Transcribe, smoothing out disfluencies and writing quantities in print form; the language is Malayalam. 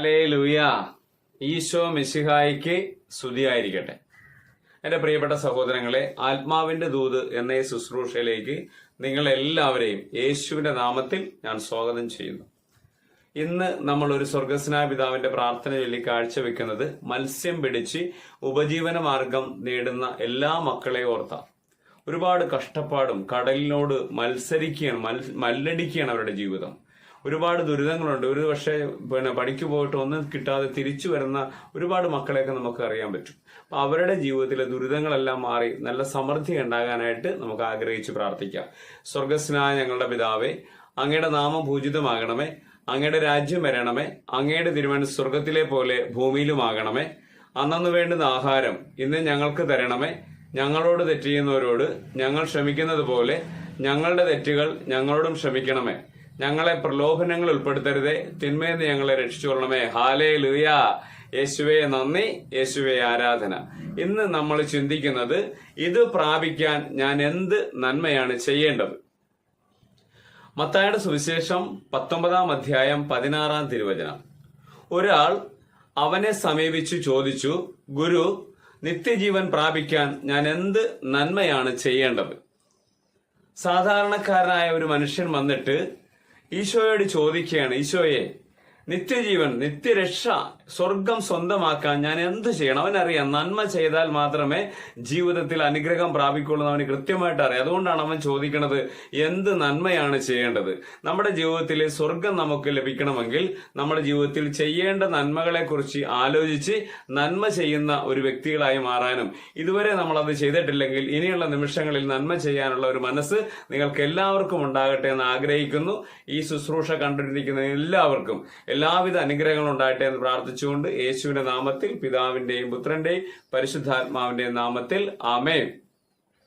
ഹല്ലേലൂയ. ഈശോ മിശിഹായിക്ക് സ്തുതിയായിരിക്കട്ടെ. എന്റെ പ്രിയപ്പെട്ട സഹോദരങ്ങളെ, ആത്മാവിന്റെ ദൂത് എന്ന ഈ ശുശ്രൂഷയിലേക്ക് നിങ്ങളെല്ലാവരെയും യേശുവിന്റെ നാമത്തിൽ ഞാൻ സ്വാഗതം ചെയ്യുന്നു. ഇന്ന് നമ്മൾ ഒരു സ്വർഗസ്നായ പിതാവിന്റെ പ്രാർത്ഥന ചൊല്ലി കാഴ്ചവെക്കുന്നത് മത്സ്യം പിടിച്ച് ഉപജീവന മാർഗം നേടുന്ന എല്ലാ മക്കളെയും ഓർത്ത ഒരുപാട് കഷ്ടപ്പാടും കടലിനോട് മല്ലടിക്കുകയാണ് അവരുടെ ജീവിതം. ഒരുപാട് ദുരിതങ്ങളുണ്ട്. ഒരു പക്ഷേ പണിക്ക് പോയിട്ട് ഒന്നും കിട്ടാതെ തിരിച്ചു വരുന്ന ഒരുപാട് മക്കളെയൊക്കെ നമുക്ക് അറിയാൻ പറ്റും. അപ്പൊ അവരുടെ ജീവിതത്തിലെ ദുരിതങ്ങളെല്ലാം മാറി നല്ല സമൃദ്ധി ഉണ്ടാകാനായിട്ട് നമുക്ക് ആഗ്രഹിച്ച് പ്രാർത്ഥിക്കാം. സ്വർഗസ്നായ ഞങ്ങളുടെ പിതാവേ, അങ്ങയുടെ നാമം പൂജിതമാകണമേ, അങ്ങയുടെ രാജ്യം വരണമേ, അങ്ങയുടെ തിരുമനസ് സ്വർഗത്തിലെ പോലെ ഭൂമിയിലുമാകണമേ. അന്നു വേണ്ടുന്ന ആഹാരം ഇന്ന് ഞങ്ങൾക്ക് തരണമേ. ഞങ്ങളോട് തെറ്റ് ചെയ്യുന്നവരോട് ഞങ്ങൾ ക്ഷമിക്കുന്നത് പോലെ ഞങ്ങളുടെ തെറ്റുകൾ ഞങ്ങളോടും ക്ഷമിക്കണമേ. ഞങ്ങളെ പ്രലോഭനങ്ങൾ ഉൾപ്പെടുത്തരുതേ, തിന്മയിൽ നിന്ന് ഞങ്ങളെ രക്ഷിച്ചുകൊള്ളണമേ. ഹല്ലേലൂയ. യേശുവേ നന്ദി, യേശുവേ ആരാധന. ഇന്ന് നമ്മൾ ചിന്തിക്കുന്നത്, ഇത് പ്രാപിക്കാൻ ഞാൻ എന്ത് നന്മയാണ് ചെയ്യേണ്ടത്? മത്തായിയുടെ സുവിശേഷം 19-ാം അധ്യായം 16-ാം തിരുവചനം. ഒരാൾ അവനെ സമീപിച്ചു ചോദിച്ചു, ഗുരു, നിത്യജീവൻ പ്രാപിക്കാൻ ഞാൻ എന്ത് നന്മയാണ് ചെയ്യേണ്ടത്? സാധാരണക്കാരനായ ഒരു മനുഷ്യൻ വന്നിട്ട് ഈശോയോട് ചോദിക്കുകയാണ്, ഈശോയെ, നിത്യജീവൻ, നിത്യരക്ഷ, സ്വർഗം സ്വന്തമാക്കാൻ ഞാൻ എന്ത് ചെയ്യണം? അവനറിയാം, നന്മ ചെയ്താൽ മാത്രമേ ജീവിതത്തിൽ അനുഗ്രഹം പ്രാപിക്കുള്ളൂ. അവന് കൃത്യമായിട്ട് അറിയാം. അതുകൊണ്ടാണ് അവൻ ചോദിക്കുന്നത്, എന്ത് നന്മയാണ് ചെയ്യേണ്ടത്? നമ്മുടെ ജീവിതത്തിൽ സ്വർഗം നമുക്ക് ലഭിക്കണമെങ്കിൽ നമ്മുടെ ജീവിതത്തിൽ ചെയ്യേണ്ട നന്മകളെ കുറിച്ച് ആലോചിച്ച് നന്മ ചെയ്യുന്ന ഒരു വ്യക്തികളായി മാറാനും, ഇതുവരെ നമ്മളത് ചെയ്തിട്ടില്ലെങ്കിൽ ഇനിയുള്ള നിമിഷങ്ങളിൽ നന്മ ചെയ്യാനുള്ള ഒരു മനസ്സ് നിങ്ങൾക്ക് എല്ലാവർക്കും ഉണ്ടാകട്ടെ എന്ന് ആഗ്രഹിക്കുന്നു. ഈ ശുശ്രൂഷ കണ്ടിരിക്കുന്ന എല്ലാവർക്കും എല്ലാവിധ അനുഗ്രഹങ്ങളും ഉണ്ടാകട്ടെ എന്ന് പ്രാർത്ഥിച്ചുകൊണ്ട് യേശുവിന്റെ നാമത്തിൽ, പിതാവിന്റെയും പുത്രന്റെയും പരിശുദ്ധാത്മാവിന്റെയും നാമത്തിൽ ആമേൻ.